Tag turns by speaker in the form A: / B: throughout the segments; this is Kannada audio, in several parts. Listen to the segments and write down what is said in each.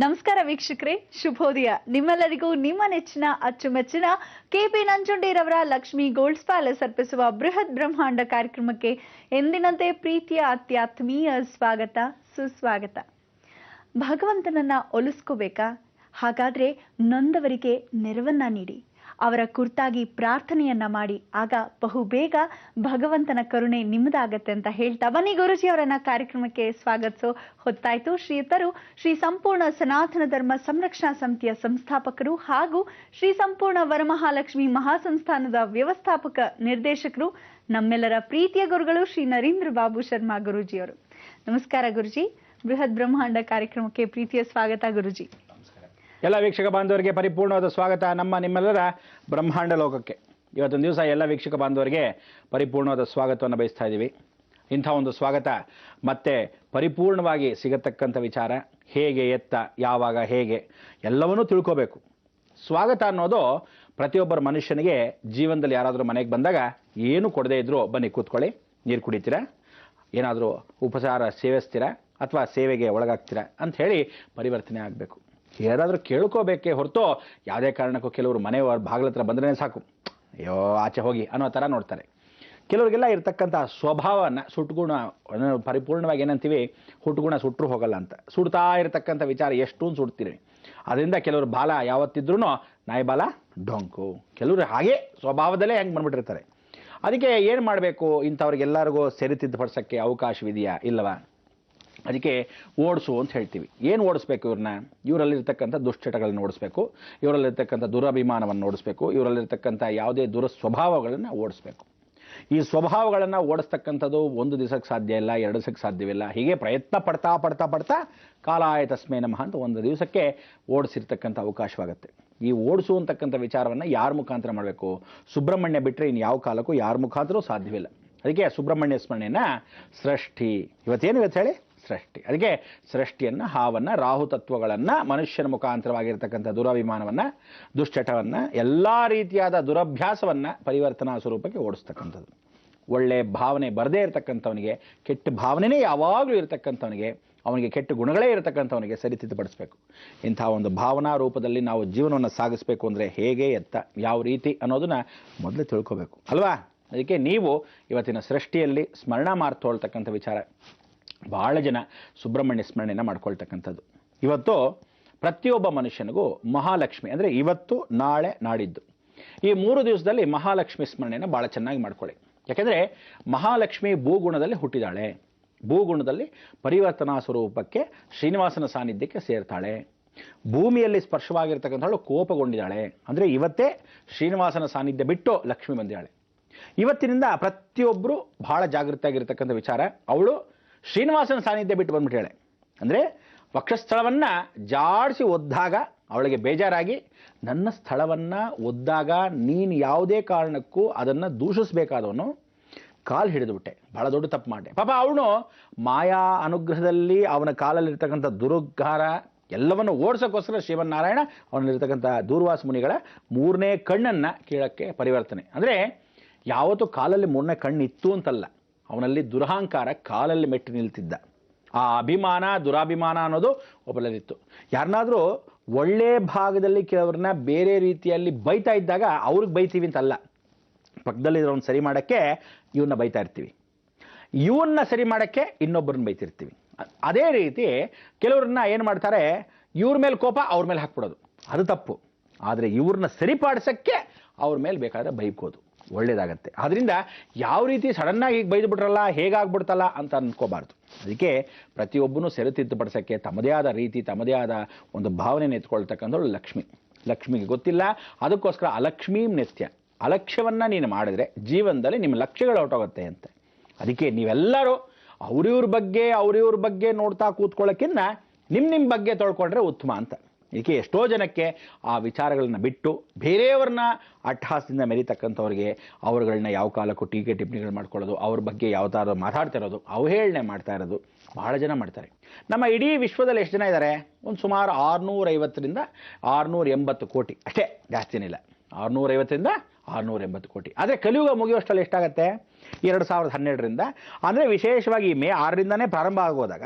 A: ನಮಸ್ಕಾರ ವೀಕ್ಷಕರೇ, ಶುಭೋದಯ. ನಿಮ್ಮೆಲ್ಲರಿಗೂ ನಿಮ್ಮ ನೆಚ್ಚಿನ ಅಚ್ಚುಮೆಚ್ಚಿನ ಕೆಪಿ ನಂಜುಂಡಿರವರ ಲಕ್ಷ್ಮಿ ಗೋಲ್ಡ್ಸ್ ಪ್ಯಾಲೇಸ್ ಅರ್ಪಿಸುವ ಬೃಹತ್ ಬ್ರಹ್ಮಾಂಡ ಕಾರ್ಯಕ್ರಮಕ್ಕೆ ಎಂದಿನಂತೆ ಪ್ರೀತಿಯ ಅತ್ಯಾತ್ಮೀಯ ಸ್ವಾಗತ, ಸುಸ್ವಾಗತ. ಭಗವಂತನನ್ನ ಒಲಿಸ್ಕೋಬೇಕಾ? ಹಾಗಾದ್ರೆ ನೊಂದವರಿಗೆ ನೆರವನ್ನ ನೀಡಿ, ಅವರ ಕುರಿತಾಗಿ ಪ್ರಾರ್ಥನೆಯನ್ನ ಮಾಡಿ. ಆಗ ಬಹುಬೇಗ ಭಗವಂತನ ಕರುಣೆ ನಿಮ್ಮದಾಗತ್ತೆ ಅಂತ ಹೇಳ್ತಾ ಬನ್ನಿ ಗುರುಜಿ ಅವರನ್ನ ಕಾರ್ಯಕ್ರಮಕ್ಕೆ ಸ್ವಾಗತಿಸೋ ಹೊತ್ತಾಯ್ತು. ಶ್ರೀಯುತರು ಶ್ರೀ ಸಂಪೂರ್ಣ ಸನಾತನ ಧರ್ಮ ಸಂರಕ್ಷಣಾ ಸಮಿತಿಯ ಸಂಸ್ಥಾಪಕರು ಹಾಗೂ ಶ್ರೀ ಸಂಪೂರ್ಣ ವರಮಹಾಲಕ್ಷ್ಮಿ ಮಹಾಸಂಸ್ಥಾನದ ವ್ಯವಸ್ಥಾಪಕ ನಿರ್ದೇಶಕರು, ನಮ್ಮೆಲ್ಲರ ಪ್ರೀತಿಯ ಗುರುಗಳು ಶ್ರೀ ನರೇಂದ್ರ ಬಾಬು ಶರ್ಮಾ ಗುರುಜಿಯವರು. ನಮಸ್ಕಾರ ಗುರುಜಿ. ಬೃಹತ್ ಬ್ರಹ್ಮಾಂಡ ಕಾರ್ಯಕ್ರಮಕ್ಕೆ ಪ್ರೀತಿಯ ಸ್ವಾಗತ ಗುರುಜಿ.
B: ಎಲ್ಲ ವೀಕ್ಷಕ ಬಾಂಧವರಿಗೆ ಪರಿಪೂರ್ಣವಾದ ಸ್ವಾಗತ ನಮ್ಮ ನಿಮ್ಮೆಲ್ಲರ ಬ್ರಹ್ಮಾಂಡ ಲೋಕಕ್ಕೆ. ಇವತ್ತೊಂದು ದಿವಸ ಎಲ್ಲ ವೀಕ್ಷಕ ಬಾಂಧವರಿಗೆ ಪರಿಪೂರ್ಣವಾದ ಸ್ವಾಗತವನ್ನು ಬಯಸ್ತಾ ಇದ್ದೀವಿ. ಇಂಥ ಒಂದು ಸ್ವಾಗತ ಮತ್ತೆ ಪರಿಪೂರ್ಣವಾಗಿ ಸಿಗತಕ್ಕಂಥ ವಿಚಾರ, ಹೇಗೆ, ಎತ್ತ, ಯಾವಾಗ, ಹೇಗೆ ಎಲ್ಲವನ್ನೂ ತಿಳ್ಕೋಬೇಕು. ಸ್ವಾಗತ ಅನ್ನೋದು ಪ್ರತಿಯೊಬ್ಬರ ಮನುಷ್ಯನಿಗೆ ಜೀವನದಲ್ಲಿ ಯಾರಾದರೂ ಮನೆಗೆ ಬಂದಾಗ ಏನು ಕೊಡದೇ ಇದ್ರೂ ಬನ್ನಿ ಕೂತ್ಕೊಳ್ಳಿ, ನೀರು ಕುಡಿತೀರಾ, ಏನಾದರೂ ಉಪಚಾರ ಸೇವಿಸ್ತೀರಾ ಅಥವಾ ಸೇವೆಗೆ ಒಳಗಾಗ್ತೀರಾ ಅಂತ ಹೇಳಿ ಪರಿವರ್ತನೆ ಆಗಬೇಕು. ಯಾರಾದರೂ ಕೇಳ್ಕೋಬೇಕೇ ಹೊರತು ಯಾವುದೇ ಕಾರಣಕ್ಕೂ ಕೆಲವರು ಮನೆಯವ್ರ ಬಾಗಿಲ ಹತ್ರ ಬಂದ್ರೆ ಸಾಕು, ಅಯ್ಯೋ ಆಚೆ ಹೋಗಿ ಅನ್ನೋ ಥರ ನೋಡ್ತಾರೆ. ಕೆಲವರಿಗೆಲ್ಲ ಇರತಕ್ಕಂಥ ಸ್ವಭಾವನ ಸುಟ್ಗುಣ ಪರಿಪೂರ್ಣವಾಗಿ ಏನಂತೀವಿ, ಹುಟ್ಟುಗುಣ ಸುಟ್ಟರು ಹೋಗಲ್ಲ ಅಂತ. ಸುಡ್ತಾ ಇರತಕ್ಕಂಥ ವಿಚಾರ ಎಷ್ಟು ಸುಡ್ತೀರಿ. ಅದರಿಂದ ಕೆಲವರು ಬಾಲ ಯಾವತ್ತಿದ್ರೂ ನಾಯಿ ಬಾಲ ಡೊಂಕು, ಕೆಲವರು ಹಾಗೆ ಸ್ವಭಾವದಲ್ಲೇ ಹೆಂಗೆ ಬಂದ್ಬಿಟ್ಟಿರ್ತಾರೆ. ಅದಕ್ಕೆ ಏನು ಮಾಡಬೇಕು? ಇಂಥವ್ರಿಗೆಲ್ಲರಿಗೂ ಸರಿತಿದ್ದುಪಡಿಸೋಕ್ಕೆ ಅವಕಾಶವಿದೆಯಾ ಇಲ್ಲವಾ? ಅದಕ್ಕೆ ಓಡಿಸು ಅಂತ ಹೇಳ್ತೀವಿ. ಏನು ಓಡಿಸ್ಬೇಕು? ಇವರಲ್ಲಿರ್ತಕ್ಕಂಥ ದುಶ್ಚಟಗಳನ್ನು ಓಡಿಸ್ಬೇಕು, ಇವರಲ್ಲಿರ್ತಕ್ಕಂಥ ದುರಭಿಮಾನವನ್ನು ಓಡಿಸ್ಬೇಕು, ಇವರಲ್ಲಿರ್ತಕ್ಕಂಥ ಯಾವುದೇ ಸ್ವಭಾವಗಳನ್ನು ಓಡಿಸ್ಬೇಕು. ಈ ಸ್ವಭಾವಗಳನ್ನು ಓಡಿಸ್ತಕ್ಕಂಥದ್ದು ಒಂದು ದಿವಸಕ್ಕೆ ಸಾಧ್ಯ ಇಲ್ಲ, 2 ದಿವಸಕ್ಕೆ ಸಾಧ್ಯವಿಲ್ಲ. ಹೀಗೆ ಪ್ರಯತ್ನ ಪಡ್ತಾ ಕಾಲಾಯ ತಸ್ಮೈ ನಮಃ ಅಂತ ಒಂದು ದಿವಸಕ್ಕೆ ಓಡಿಸಿರ್ತಕ್ಕಂಥ ಅವಕಾಶವಾಗುತ್ತೆ. ಈ ಓಡಿಸು ಅಂತಕ್ಕಂಥ ವಿಚಾರವನ್ನು ಯಾರ ಮುಖಾಂತರ ಮಾಡಬೇಕು? ಸುಬ್ರಹ್ಮಣ್ಯ ಬಿಟ್ಟರೆ ಇನ್ನು ಯಾವ ಕಾಲಕ್ಕೂ ಯಾರ ಮುಖಾಂತರ ಸಾಧ್ಯವಿಲ್ಲ. ಅದಕ್ಕೆ ಸುಬ್ರಹ್ಮಣ್ಯ ಸ್ಮರಣೆಯನ್ನು ಸೃಷ್ಟಿ, ಇವತ್ತು ಹೇಳಿ ಸೃಷ್ಟಿ. ಅದಕ್ಕೆ ಸೃಷ್ಟಿಯನ್ನು, ಹಾವನ್ನು, ರಾಹು ತತ್ವಗಳನ್ನು, ಮನುಷ್ಯನ ಮುಖಾಂತರವಾಗಿರ್ತಕ್ಕಂಥ ದುರಭಿಮಾನವನ್ನು, ದುಶ್ಚಟವನ್ನು, ಎಲ್ಲ ರೀತಿಯಾದ ದುರಭ್ಯಾಸವನ್ನು ಪರಿವರ್ತನಾ ಸ್ವರೂಪಕ್ಕೆ ಓಡಿಸ್ತಕ್ಕಂಥದ್ದು. ಒಳ್ಳೆ ಭಾವನೆ ಬರದೇ ಇರತಕ್ಕಂಥವನಿಗೆ, ಕೆಟ್ಟ ಭಾವನೆಯೇ ಯಾವಾಗಲೂ ಇರತಕ್ಕಂಥವನಿಗೆ, ಅವನಿಗೆ ಕೆಟ್ಟ ಗುಣಗಳೇ ಇರತಕ್ಕಂಥವನಿಗೆ ಸರಿತಿದ್ದುಪಡಿಸಬೇಕು. ಇಂಥ ಒಂದು ಭಾವನಾ ರೂಪದಲ್ಲಿ ನಾವು ಜೀವನವನ್ನು ಸಾಗಿಸಬೇಕು ಅಂದರೆ ಹೇಗೆ, ಎತ್ತ, ಯಾವ ರೀತಿ ಅನ್ನೋದನ್ನು ಮೊದಲೇ ತಿಳ್ಕೋಬೇಕು ಅಲ್ವಾ? ಅದಕ್ಕೆ ನೀವು ಇವತ್ತಿನ ಸೃಷ್ಟಿಯಲ್ಲಿ ಸ್ಮರಣ ಮಾಡ್ತೊಳ್ತಕ್ಕಂಥ ವಿಚಾರ, ಭಾಳ ಜನ ಸುಬ್ರಹ್ಮಣ್ಯ ಸ್ಮರಣೆಯನ್ನು ಮಾಡ್ಕೊಳ್ತಕ್ಕಂಥದ್ದು. ಇವತ್ತು ಪ್ರತಿಯೊಬ್ಬ ಮನುಷ್ಯನಿಗೂ ಮಹಾಲಕ್ಷ್ಮಿ ಅಂದರೆ ಇವತ್ತು, ನಾಳೆ, ನಾಡಿದ್ದು ಈ 3 ದಿವಸದಲ್ಲಿ ಮಹಾಲಕ್ಷ್ಮಿ ಸ್ಮರಣೆಯನ್ನು ಭಾಳ ಚೆನ್ನಾಗಿ ಮಾಡ್ಕೊಳ್ಳಿ. ಯಾಕೆಂದರೆ ಮಹಾಲಕ್ಷ್ಮಿ ಭೂಗುಣದಲ್ಲಿ ಹುಟ್ಟಿದಾಳೆ, ಭೂಗುಣದಲ್ಲಿ ಪರಿವರ್ತನಾ ಸ್ವರೂಪಕ್ಕೆ ಶ್ರೀನಿವಾಸನ ಸಾನ್ನಿಧ್ಯಕ್ಕೆ ಸೇರ್ತಾಳೆ. ಭೂಮಿಯಲ್ಲಿ ಸ್ಪರ್ಶವಾಗಿರ್ತಕ್ಕಂಥವಳು ಕೋಪಗೊಂಡಿದ್ದಾಳೆ ಅಂದರೆ ಇವತ್ತೇ ಶ್ರೀನಿವಾಸನ ಸಾನ್ನಿಧ್ಯ ಬಿಟ್ಟು ಲಕ್ಷ್ಮಿ ಬಂದಿದ್ದಾಳೆ. ಇವತ್ತಿನಿಂದ ಪ್ರತಿಯೊಬ್ಬರು ಭಾಳ ಜಾಗೃತಿಯಾಗಿರ್ತಕ್ಕಂಥ ವಿಚಾರ, ಅವಳು ಶ್ರೀನಿವಾಸನ ಸಾನ್ನಿಧ್ಯ ಬಿಟ್ಟು ಬಂದ್ಬಿಟ್ಟಾಳೆ ಅಂದರೆ ವಕ್ಷಸ್ಥಳವನ್ನು ಜಾಡಿಸಿ ಒದ್ದಾಗ ಅವಳಿಗೆ ಬೇಜಾರಾಗಿ, ನನ್ನ ಸ್ಥಳವನ್ನು ಒದ್ದಾಗ ನೀನು ಯಾವುದೇ ಕಾರಣಕ್ಕೂ ಅದನ್ನು ದೂಷಿಸಬೇಕಾದವನು ಕಾಲು ಹಿಡಿದುಬಿಟ್ಟೆ, ಭಾಳ ದೊಡ್ಡ ತಪ್ಪು ಮಾಡಿದೆ. ಪಾಪ ಅವನು ಮಾಯಾ ಅನುಗ್ರಹದಲ್ಲಿ ಅವನ ಕಾಲಲ್ಲಿರ್ತಕ್ಕಂಥ ದುರುದ್ಗಾರ ಎಲ್ಲವನ್ನು ಓಡಿಸೋಕ್ಕೋಸ್ಕರ ಶ್ರೀಮನ್ನಾರಾಯಣ ಅವನಲ್ಲಿರ್ತಕ್ಕಂಥ ದೂರ್ವಾಸ ಮುನಿಗಳ 3ನೇ ಕಣ್ಣನ್ನು ಕೀಳಕ್ಕೆ ಪರಿವರ್ತನೆ. ಅಂದರೆ ಯಾವತ್ತೂ ಕಾಲಲ್ಲಿ 3ನೇ ಕಣ್ಣು ಇತ್ತು ಅಂತಲ್ಲ, ಅವನಲ್ಲಿ ದುರಹಂಕಾರ ಕಾಲಲ್ಲಿ ಮೆಟ್ಟಿ ನಿಲ್ತಿದ್ದ. ಆ ಅಭಿಮಾನ, ದುರಾಭಿಮಾನ ಅನ್ನೋದು ಒಬ್ಬರಲ್ಲಿತ್ತು. ಯಾರನ್ನಾದರೂ ಒಳ್ಳೆ ಭಾಗದಲ್ಲಿ ಕೆಲವ್ರನ್ನ ಬೇರೆ ರೀತಿಯಲ್ಲಿ ಬೈತಾ ಇದ್ದಾಗ ಅವ್ರಿಗೆ ಬೈತೀವಿ ಅಂತಲ್ಲ, ಪಕ್ಕದಲ್ಲಿರೋನ್ನ ಸರಿ ಮಾಡೋಕ್ಕೆ ಇವನ್ನ ಬೈತಾ ಇರ್ತೀವಿ, ಇವನ್ನ ಸರಿ ಮಾಡೋಕ್ಕೆ ಇನ್ನೊಬ್ಬರನ್ನ ಬೈತಿರ್ತೀವಿ. ಅದೇ ರೀತಿ ಕೆಲವ್ರನ್ನ ಏನು ಮಾಡ್ತಾರೆ, ಇವ್ರ ಮೇಲೆ ಕೋಪ ಅವ್ರ ಮೇಲೆ ಹಾಕ್ಬಿಡೋದು, ಅದು ತಪ್ಪು. ಆದರೆ ಇವ್ರನ್ನ ಸರಿಪಡಿಸೋಕ್ಕೆ ಅವ್ರ ಮೇಲೆ ಬೇಕಾದರೆ ಬೈಕೋದು ಒಳ್ಳೇದಾಗತ್ತೆ. ಆದ್ದರಿಂದ ಯಾವ ರೀತಿ ಸಡನ್ನಾಗಿ ಈಗ ಬೈದು ಬಿಟ್ರಲ್ಲ, ಹೇಗಾಗ್ಬಿಡ್ತಲ್ಲ ಅಂತ ಅನ್ಕೋಬಾರ್ದು. ಅದಕ್ಕೆ ಪ್ರತಿಯೊಬ್ಬನೂ ಸರಿತಿದ್ದುಪಡಿಸೋಕ್ಕೆ ತಮ್ಮದೇ ಆದ ರೀತಿ, ತಮ್ಮದೇ ಆದ ಒಂದು ಭಾವನೆಯನ್ನು ಎತ್ಕೊಳ್ತಕ್ಕಂಥವ್ಳು ಲಕ್ಷ್ಮಿ. ಲಕ್ಷ್ಮಿಗೆ ಗೊತ್ತಿಲ್ಲ, ಅದಕ್ಕೋಸ್ಕರ ಅಲಕ್ಷ್ಮೀ ನಿತ್ಯ, ಅಲಕ್ಷ್ಯವನ್ನು ನೀನು ಮಾಡಿದ್ರೆ ಜೀವನದಲ್ಲಿ ನಿಮ್ಮ ಲಕ್ಷ್ಯಗಳು ಹೊರಟೋಗುತ್ತೆ ಅಂತ. ಅದಕ್ಕೆ ನೀವೆಲ್ಲರೂ ಅವ್ರಿವ್ರ ಬಗ್ಗೆ ನೋಡ್ತಾ ಕೂತ್ಕೊಳ್ಳೋಕ್ಕಿಂತ ನಿಮ್ಮ ಬಗ್ಗೆ ತೊಳ್ಕೊಂಡ್ರೆ ಉತ್ತಮ ಅಂತ. ಇದಕ್ಕೆ ಎಷ್ಟೋ ಜನಕ್ಕೆ ಆ ವಿಚಾರಗಳನ್ನ ಬಿಟ್ಟು ಬೇರೆಯವ್ರನ್ನ ಅಟ್ಟಹಾಸದಿಂದ ಮೆರಿತಕ್ಕಂಥವ್ರಿಗೆ ಅವ್ರುಗಳನ್ನ ಯಾವ ಕಾಲಕ್ಕೂ ಟೀಕೆ ಟಿಪ್ಪಣಿಗಳು ಮಾಡ್ಕೊಳ್ಳೋದು, ಅವ್ರ ಬಗ್ಗೆ ಯಾವ ಥರ ಮಾತಾಡ್ತಾ ಇರೋದು, ಅವಹೇಳನೆ ಮಾಡ್ತಾ ಇರೋದು ಭಾಳ ಜನ ಮಾಡ್ತಾರೆ. ನಮ್ಮ ಇಡೀ ವಿಶ್ವದಲ್ಲಿ ಎಷ್ಟು ಜನ ಇದ್ದಾರೆ? ಒಂದು ಸುಮಾರು 650ರಿಂದ 680 ಕೋಟಿ ಅಷ್ಟೇ, ಜಾಸ್ತಿನಿಲ್ಲ. 650ರಿಂದ 680 ಕೋಟಿ. ಆದರೆ ಕಲಿಯುಗ ಮುಗಿಯುವಷ್ಟರಲ್ಲಿ ಎಷ್ಟಾಗತ್ತೆ? 2012ರಿಂದ. ಅಂದರೆ ವಿಶೇಷವಾಗಿ ಮೇ 6ರಿಂದನೇ ಪ್ರಾರಂಭ ಆಗೋದಾಗ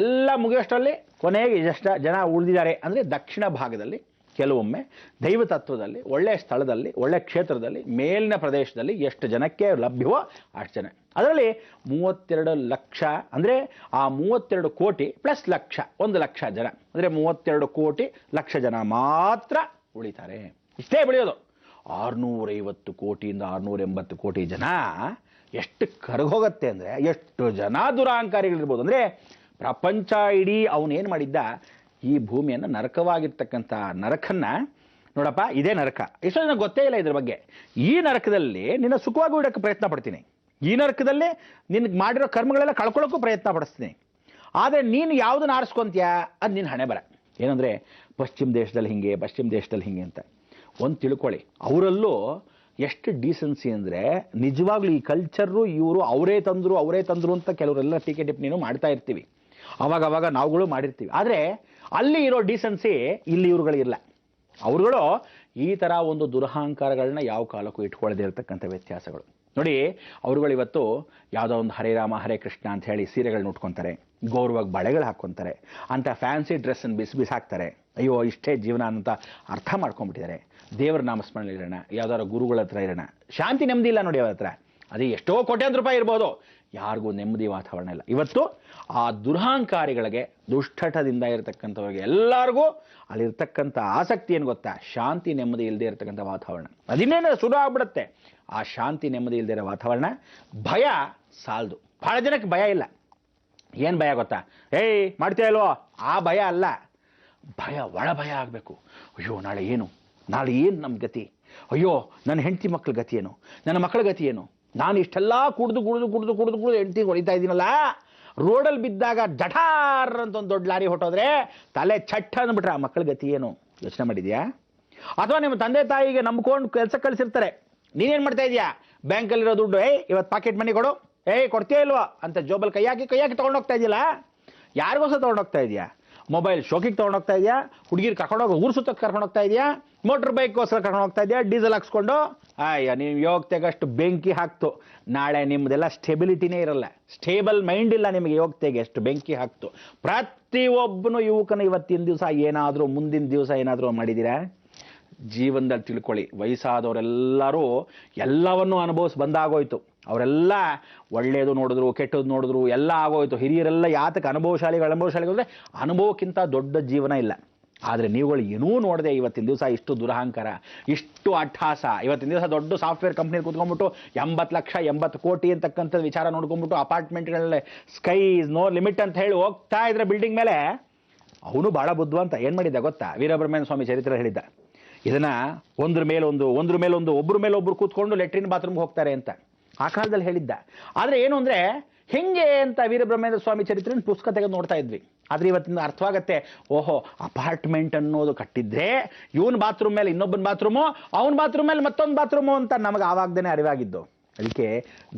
B: ಎಲ್ಲ ಮುಗಿಯೋಷ್ಟರಲ್ಲಿ ಕೊನೆಗೆ ಎಷ್ಟು ಜನ ಉಳಿದಿದ್ದಾರೆ ಅಂದರೆ ದಕ್ಷಿಣ ಭಾಗದಲ್ಲಿ ಕೆಲವೊಮ್ಮೆ ದೈವ ತತ್ವದಲ್ಲಿ ಒಳ್ಳೆಯ ಸ್ಥಳದಲ್ಲಿ ಒಳ್ಳೆಯ ಕ್ಷೇತ್ರದಲ್ಲಿ ಮೇಲಿನ ಪ್ರದೇಶದಲ್ಲಿ ಎಷ್ಟು ಜನಕ್ಕೆ ಲಭ್ಯವೋ ಅಷ್ಟು ಜನ. ಅದರಲ್ಲಿ 32 ಲಕ್ಷ ಅಂದರೆ ಆ 32 ಕೋಟಿ ಪ್ಲಸ್ ಲಕ್ಷ 1 ಲಕ್ಷ ಜನ ಅಂದರೆ 32 ಕೋಟಿ ಲಕ್ಷ ಜನ ಮಾತ್ರ ಉಳಿತಾರೆ. ಇಷ್ಟೇ ಬೆಳೆಯೋದು. 650 ಕೋಟಿಯಿಂದ 680 ಕೋಟಿ ಜನ ಎಷ್ಟು ಕರಗೋಗತ್ತೆ ಅಂದರೆ ಎಷ್ಟು ಜನ ದುರಹಂಕಾರಿಗಳಿರ್ಬೋದು. ಅಂದರೆ ಪ್ರಪಂಚ ಇಡೀ ಅವನೇನು ಮಾಡಿದ್ದ, ಈ ಭೂಮಿಯನ್ನು ನರಕವಾಗಿರ್ತಕ್ಕಂಥ ನರಕನ್ನ ನೋಡಪ್ಪ, ಇದೇ ನರಕ. ಎಷ್ಟೋ ಜನ ಗೊತ್ತೇ ಇಲ್ಲ ಇದ್ರ ಬಗ್ಗೆ. ಈ ನರಕದಲ್ಲಿ ನಿನ್ನ ಸುಖವಾಗಿ ಇಡೋಕ್ಕೆ ಪ್ರಯತ್ನ ಪಡ್ತೀನಿ, ಈ ನರಕದಲ್ಲಿ ನಿನಗೆ ಮಾಡಿರೋ ಕರ್ಮಗಳೆಲ್ಲ ಕಳ್ಕೊಳ್ಳೋಕ್ಕೂ ಪ್ರಯತ್ನ ಪಡಿಸ್ತೀನಿ. ಆದರೆ ನೀನು ಯಾವುದನ್ನು ಆರಿಸ್ಕೊಂತೀಯ ಅದು ನಿನ್ನ ಹಣೆ ಬರ. ಏನಂದರೆ ಪಶ್ಚಿಮ ದೇಶದಲ್ಲಿ ಹಿಂಗೆ ಅಂತ ಒಂದು ತಿಳ್ಕೊಳ್ಳಿ. ಅವರಲ್ಲೂ ಎಷ್ಟು ಡೀಸೆನ್ಸಿ ಅಂದರೆ ನಿಜವಾಗ್ಲೂ ಈ ಕಲ್ಚರು ಇವರು ಅವರೇ ತಂದರು ಅಂತ ಕೆಲವರೆಲ್ಲ ಟೀಕೆ ಟಿಪ್ಪಣಿನೂ ಮಾಡ್ತಾ ಇರ್ತೀವಿ, ಅವಾಗ ನಾವುಗಳು ಮಾಡಿರ್ತೀವಿ. ಆದರೆ ಅಲ್ಲಿ ಇರೋ ಡೀಸೆನ್ಸಿ ಇಲ್ಲಿ ಇವ್ರುಗಳಿಗಿಲ್ಲ. ಅವ್ರುಗಳು ಈ ಥರ ಒಂದು ದುರಹಂಕಾರಗಳನ್ನ ಯಾವ ಕಾಲಕ್ಕೂ ಇಟ್ಕೊಳ್ಳದೆ ಇರತಕ್ಕಂಥ ವ್ಯತ್ಯಾಸಗಳು ನೋಡಿ. ಅವ್ರುಗಳು ಇವತ್ತು ಯಾವುದೋ ಒಂದು ಹರೇ ರಾಮ ಹರೇ ಕೃಷ್ಣ ಅಂತ ಹೇಳಿ ಸೀರೆಗಳನ್ನ ಉಟ್ಕೊತಾರೆ, ಗೌರವಾಗಿ ಬಳೆಗಳು ಹಾಕ್ಕೊತಾರೆ, ಅಂತ ಫ್ಯಾನ್ಸಿ ಡ್ರೆಸ್ಸನ್ನು ಬಿಸಾಕ್ತಾರೆ. ಅಯ್ಯೋ ಇಷ್ಟೇ ಜೀವನ ಅಂತ ಅರ್ಥ ಮಾಡ್ಕೊಂಡ್ಬಿಟ್ಟಿದ್ದಾರೆ. ದೇವರ ನಾಮಸ್ಮರಣೆ ಇರೋಣ, ಯಾವ್ದಾದ್ರು ಗುರುಗಳ ಹತ್ರ ಇರೋಣ, ಶಾಂತಿ ನೆಮ್ಮದಿ ಇಲ್ಲ ನೋಡಿ ಅವ್ರ ಹತ್ರ. ಅದೇ ಎಷ್ಟೋ ಕೋಟ್ಯಾಂತರ ರೂಪಾಯಿ ಇರ್ಬೋದು, ಯಾರಿಗೂ ನೆಮ್ಮದಿ ವಾತಾವರಣ ಇಲ್ಲ. ಇವತ್ತು ಆ ದುರಹಂಕಾರಿಗಳಿಗೆ, ದುಷ್ಟಠದಿಂದ ಇರತಕ್ಕಂಥವ್ರಿಗೆ ಎಲ್ಲರಿಗೂ ಅಲ್ಲಿರ್ತಕ್ಕಂಥ ಆಸಕ್ತಿ ಏನು ಗೊತ್ತಾ, ಶಾಂತಿ ನೆಮ್ಮದಿ ಇಲ್ಲದೆ ಇರತಕ್ಕಂಥ ವಾತಾವರಣ. ಅದಿನ್ನೇನು ಶುರು ಆಗ್ಬಿಡುತ್ತೆ. ಆ ಶಾಂತಿ ನೆಮ್ಮದಿ ಇಲ್ಲದೆ ಇರೋ ವಾತಾವರಣ, ಭಯ ಸಾಲದು. ಬಹಳ ಜನಕ್ಕೆ ಭಯ ಇಲ್ಲ. ಏನು ಭಯ ಗೊತ್ತಾ, ಏಯ್ ಮಾಡ್ತೀಯ ಇಲ್ವೋ, ಆ ಭಯ ಅಲ್ಲ. ಭಯ ಒಳ ಭಯ ಆಗಬೇಕು. ಅಯ್ಯೋ ನಾಳೆ ಏನು ನಮ್ಮ ಗತಿ, ಅಯ್ಯೋ ನನ್ನ ಹೆಂಡತಿ ಮಕ್ಕಳ ಗತಿ ಏನು, ನನ್ನ ಮಕ್ಕಳ ಗತಿ ಏನು, ನಾನು ಇಷ್ಟೆಲ್ಲ ಕುಡಿದು ಹೆಂಡತಿ ಹೊಡಿತಾ ಇದ್ದೀನಲ್ಲ, ರೋಡಲ್ಲಿ ಬಿದ್ದಾಗ ಜಠಾರ್ ಅಂತ ಒಂದು ದೊಡ್ಡ ಲಾರಿ ಹೊಟ್ಟೋದ್ರೆ ತಲೆ ಚಟ್ಟ ಅಂದ್ಬಿಟ್ರೆ ಆ ಮಕ್ಕಳ ಗತಿ ಏನು ಯೋಚನೆ ಮಾಡಿದ್ಯಾ? ಅಥವಾ ನಿಮ್ಮ ತಂದೆ ತಾಯಿಗೆ ನಂಬ್ಕೊಂಡು ಕೆಲಸ ಕಳಿಸಿರ್ತಾರೆ, ನೀನೇನು ಮಾಡ್ತಾ ಇದೀಯಾ, ಬ್ಯಾಂಕಲ್ಲಿರೋ ದುಡ್ಡು ಇವತ್ತು ಪಾಕೆಟ್ ಮನಿ ಕೊಡು, ಕೊಡ್ತೀಯ ಇಲ್ವಾ ಅಂತ ಜೋಬಲ್ ಕೈ ಹಾಕಿ ತೊಗೊಂಡೋಗ್ತಾ ಇದೆಯಲ್ಲ, ಯಾರಿಗೋಸ್ಕರ ತೊಗೊಂಡೋಗ್ತಾ ಇದೆಯಾ? ಮೊಬೈಲ್ ಶೋಕಿಗೆ ತೊಗೊಂಡೋಗ್ತಾ ಇದೆಯಾ, ಹುಡುಗಿರು ಕರ್ಕೊಂಡೋಗಿ ಊರು ಸುತ್ತಕ್ಕೆ ಕರ್ಕೊಂಡೋಗ್ತಾ ಇದೆಯಾ, ಮೋಟ್ರ್ ಬೈಕ್ಗೋಸ್ಕರ ಕರ್ಕೊಂಡು ಹೋಗ್ತಾ ಇದೆಯಾ, ಡೀಸೆಲ್ ಹಾಕ್ಸ್ಕೊಂಡು? ನೀವು ಯೋಗ್ತೆಗಷ್ಟು ಬೆಂಕಿ ಹಾಕ್ತು, ನಾಳೆ ನಿಮ್ಮದೆಲ್ಲ ಸ್ಟೆಬಿಲಿಟಿನೇ ಇರಲ್ಲ, ಸ್ಟೇಬಲ್ ಮೈಂಡ್ ಇಲ್ಲ ನಿಮಗೆ. ಯೋಗ್ತೆಗೆ ಎಷ್ಟು ಬೆಂಕಿ ಹಾಕ್ತು. ಪ್ರತಿಯೊಬ್ಬನು ಯುವಕನು ಇವತ್ತಿನ ದಿವಸ ಏನಾದರೂ ಮುಂದಿನ ದಿವಸ ಏನಾದರೂ ಮಾಡಿದ್ದೀರಾ? ಜೀವನದಲ್ಲಿ ತಿಳ್ಕೊಳ್ಳಿ, ವಯಸ್ಸಾದವರೆಲ್ಲರೂ ಎಲ್ಲವನ್ನೂ ಅನುಭವಿಸಿ ಬಂದಾಗೋಯ್ತು. ಅವರೆಲ್ಲ ಒಳ್ಳೆಯದು ನೋಡಿದ್ರು, ಕೆಟ್ಟದ್ದು ನೋಡಿದ್ರು, ಎಲ್ಲ ಆಗೋಯ್ತು. ಹಿರಿಯರೆಲ್ಲ ಯಾತಕ್ಕೆ ಅನುಭವಶಾಲಿಗಳು ಅಂದರೆ ಅನುಭವಕ್ಕಿಂತ ದೊಡ್ಡ ಜೀವನ ಇಲ್ಲ. ಆದರೆ ನೀವುಗಳು ಏನೂ ನೋಡದೆ ಇವತ್ತಿನ ದಿವಸ ಇಷ್ಟು ದುರಹಂಕಾರ, ಇಷ್ಟು ಅಟ್ಟಹಾಸ. ಇವತ್ತಿನ ದಿವಸ ದೊಡ್ಡ ಸಾಫ್ಟ್ವೇರ್ ಕಂಪ್ನಿಯಲ್ಲಿ ಕೂತ್ಕೊಂಡ್ಬಿಟ್ಟು 80 ಲಕ್ಷ 80 ಕೋಟಿ ಅಂತಕ್ಕಂಥ ವಿಚಾರ ನೋಡ್ಕೊಂಡ್ಬಿಟ್ಟು ಅಪಾರ್ಟ್ಮೆಂಟ್ಗಳಲ್ಲಿ ಸ್ಕೈ ಇಸ್ ನೋ ಲಿಮಿಟ್ ಅಂತ ಹೇಳಿ ಹೋಗ್ತಾ ಇದ್ರೆ ಬಿಲ್ಡಿಂಗ್ ಮೇಲೆ. ಅವನು ಭಾಳ ಬುದ್ಧಿವಂತ. ಏನು ಮಾಡಿದ್ದ ಗೊತ್ತಾ? ವೀರಬ್ರಹ್ಮಣ್ಯ ಸ್ವಾಮಿ ಚರಿತ್ರೆ ಹೇಳಿದ್ದ, ಇದನ್ನ ಒಂದ್ರ ಮೇಲೊಂದು ಒಬ್ಬರ ಮೇಲೊಬ್ರು ಕೂತ್ಕೊಂಡು ಲೆಟ್ರಿನ್ ಬಾತ್ರೂಮ್ಗೆ ಹೋಗ್ತಾರೆ ಅಂತ ಆ ಕಾಲದಲ್ಲಿ ಹೇಳಿದ್ದ. ಆದರೆ ಏನು ಅಂದರೆ ಹೆಂಗೆ ಅಂತ ವೀರಬ್ರಹ್ಮೇಂದ್ರ ಸ್ವಾಮಿ ಚರಿತ್ರೆ ಪುಸ್ತಕ ತೆಗೆದು ನೋಡ್ತಾ ಇದ್ವಿ. ಆದರೆ ಇವತ್ತಿನ ಅರ್ಥವಾಗತ್ತೆ, ಓಹೋ ಅಪಾರ್ಟ್ಮೆಂಟ್ ಅನ್ನೋದು ಕಟ್ಟಿದ್ರೆ ಇವನ್ ಬಾತ್ರೂಮ್ ಮೇಲೆ ಇನ್ನೊಬ್ಬನ ಬಾತ್ರೂಮು, ಅವನ ಬಾತ್ರೂಮ್ ಮೇಲೆ ಮತ್ತೊಂದು ಬಾತ್ರೂಮು ಅಂತ ನಮಗೆ ಆವಾಗ್ದೇ ಅರಿವಾಗಿದ್ದು. ಅದಕ್ಕೆ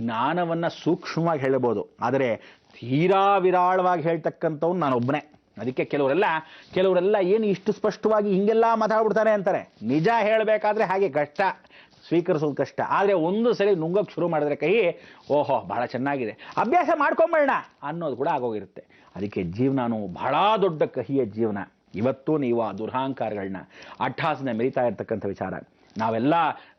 B: ಜ್ಞಾನವನ್ನು ಸೂಕ್ಷ್ಮವಾಗಿ ಹೇಳಬಹುದು, ಆದರೆ ತೀರಾ ವಿರಾಳವಾಗಿ ಹೇಳ್ತಕ್ಕಂಥವ್ನು ನಾನೊಬ್ಬನೇ. ಅದಕ್ಕೆ ಕೆಲವರೆಲ್ಲ ಏನು ಇಷ್ಟು ಸ್ಪಷ್ಟವಾಗಿ ಹಿಂಗೆಲ್ಲ ಮಾತಾಡ್ಬಿಡ್ತಾರೆ ಅಂತಾರೆ. ನಿಜ ಹೇಳಬೇಕಾದ್ರೆ ಹಾಗೆ ಕಷ್ಟ, ಸ್ವೀಕರಿಸೋದು ಕಷ್ಟ. ಆದರೆ ಒಂದು ಸರಿ ನುಂಗೋಕ್ಕೆ ಶುರು ಮಾಡಿದ್ರೆ ಕೈ, ಓಹೋ ಬಹಳ ಚೆನ್ನಾಗಿದೆ, ಅಭ್ಯಾಸ ಮಾಡ್ಕೊಂಬೇಡ ಅನ್ನೋದು ಕೂಡ ಆಗೋಗಿರುತ್ತೆ. ಅದಕ್ಕೆ ಜೀವನನೂ ಬಹಳ ದೊಡ್ಡ ಕಹಿಯ ಜೀವನ. ಇವತ್ತು ನೀವು ಆ ದುರಹಂಕಾರಗಳನ್ನ ಅಟ್ಟಹಾಸನ ಮೆರಿತಾ ಇರ್ತಕ್ಕಂಥ ವಿಚಾರ. ನಾವೆಲ್ಲ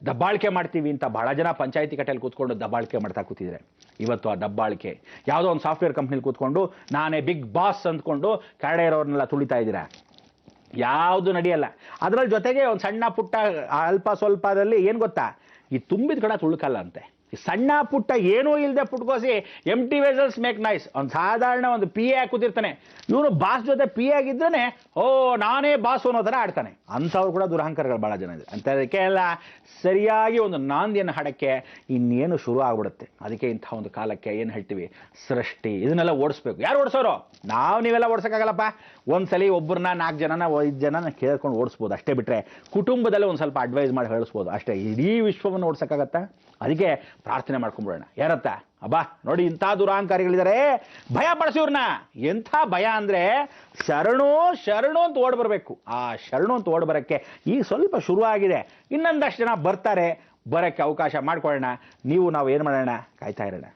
B: ದಬ್ಬಾಳಿಕೆ ಮಾಡ್ತೀವಿ ಅಂತ ಬಹಳ ಜನ ಪಂಚಾಯತಿ ಕಟ್ಟೆಯಲ್ಲಿ ಕೂತ್ಕೊಂಡು ದಬ್ಬಾಳಿಕೆ ಮಾಡ್ತಾ ಕೂತಿದ್ರೆ, ಇವತ್ತು ಆ ದಬ್ಬಾಳಿಕೆ ಯಾವುದೋ ಒಂದು ಸಾಫ್ಟ್ವೇರ್ ಕಂಪ್ನಿಲಿ ಕೂತ್ಕೊಂಡು ನಾನೇ ಬಿಗ್ ಬಾಸ್ ಅಂದ್ಕೊಂಡು ಕೆಳಗಡೆ ಇರೋರ್ನೆಲ್ಲ ತುಳಿತಾ ಇದ್ದೀರಾ. ಯಾವುದು ನಡೆಯಲ್ಲ. ಅದರಲ್ಲಿ ಜೊತೆಗೆ ಒಂದು ಸಣ್ಣ ಪುಟ್ಟ ಅಲ್ಪ ಸ್ವಲ್ಪದಲ್ಲಿ ಏನು ಗೊತ್ತಾ, ಈ ತುಂಬಿದ ಕಡೆ ತುಳುಕಲ್ಲ ಅಂತೆ. ಈ ಸಣ್ಣ ಪುಟ್ಟ ಏನೂ ಇಲ್ಲದೆ ಪುಟ್ಕೋಸಿ ಎಂಟಿ ವೆಸಲ್ಸ್ ಮೇಕ್ ನೈಸ್. ಒಂದು ಸಾಧಾರಣ ಒಂದು ಪಿ ಎ ಕೂತಿರ್ತಾನೆ, ಇವನು ಬಾಸ್ ಜೊತೆ ಪಿ ಎ ಆಗಿದ್ರೆ ನಾನೇ ಬಾಸ್ ಅನ್ನೋ ಥರ ಆಡ್ತಾನೆ. ಅಂಥವ್ರು ಕೂಡ ದುರಹಂಕಾರಗಳು ಭಾಳ ಜನ ಇದೆ. ಅಂಥದಕ್ಕೆ ಎಲ್ಲ ಸರಿಯಾಗಿ ಒಂದು ನಾಂದಿಯನ್ನು ಹಾಡಕ್ಕೆ ಇನ್ನೇನು ಶುರು ಆಗ್ಬಿಡುತ್ತೆ. ಅದಕ್ಕೆ ಇಂಥ ಒಂದು ಕಾಲಕ್ಕೆ ಏನು ಹೇಳ್ತೀವಿ, ಸೃಷ್ಟಿ, ಇದನ್ನೆಲ್ಲ ಓಡಿಸ್ಬೇಕು. ಯಾರು ಓಡಿಸೋರು? ನೀವೆಲ್ಲ ಓಡಿಸೋಕ್ಕಾಗಲ್ಲಪ್ಪ. ಒಂದ್ಸಲಿ ಒಬ್ಬರನ್ನ 4 ಜನನ 5 ಜನನ ಕೇಳ್ಕೊಂಡು ಓಡಿಸ್ಬೋದು ಅಷ್ಟೇ. ಬಿಟ್ಟರೆ ಕುಟುಂಬದಲ್ಲೇ ಒಂದು ಸ್ವಲ್ಪ ಅಡ್ವೈಸ್ ಮಾಡಿ ಹೇಳಿಸ್ಬೋದು ಅಷ್ಟೇ. ಇಡೀ ವಿಶ್ವವನ್ನು ಓಡಿಸೋಕ್ಕಾಗತ್ತಾ? ಅದಕ್ಕೆ ಪ್ರಾರ್ಥನೆ ಮಾಡ್ಕೊಂಡ್ಬಿಡೋಣ. ಯಾರತ್ತ ಅಬ್ಬಾ ನೋಡಿ ಇಂಥ ದುರಹಂಕಾರಿಗಳಿದ್ದಾರೆ, ಭಯ ಪಡಿಸಿವ್ರನ್ನ. ಎಂಥ ಭಯ ಅಂದರೆ ಶರಣು ಅಂತ ಓಡ್ ಬರಬೇಕು. ಆ ಶರಣು ಅಂತ ಓಡ್ ಬರೋಕ್ಕೆ ಈಗ ಸ್ವಲ್ಪ ಶುರುವಾಗಿದೆ. ಇನ್ನೊಂದಷ್ಟು ಜನ ಬರ್ತಾರೆ, ಬರೋಕ್ಕೆ ಅವಕಾಶ ಮಾಡ್ಕೊಳ್ಳೋಣ. ನಾವು ಏನು ಮಾಡೋಣ, ಕಾಯ್ತಾ ಇರೋಣ.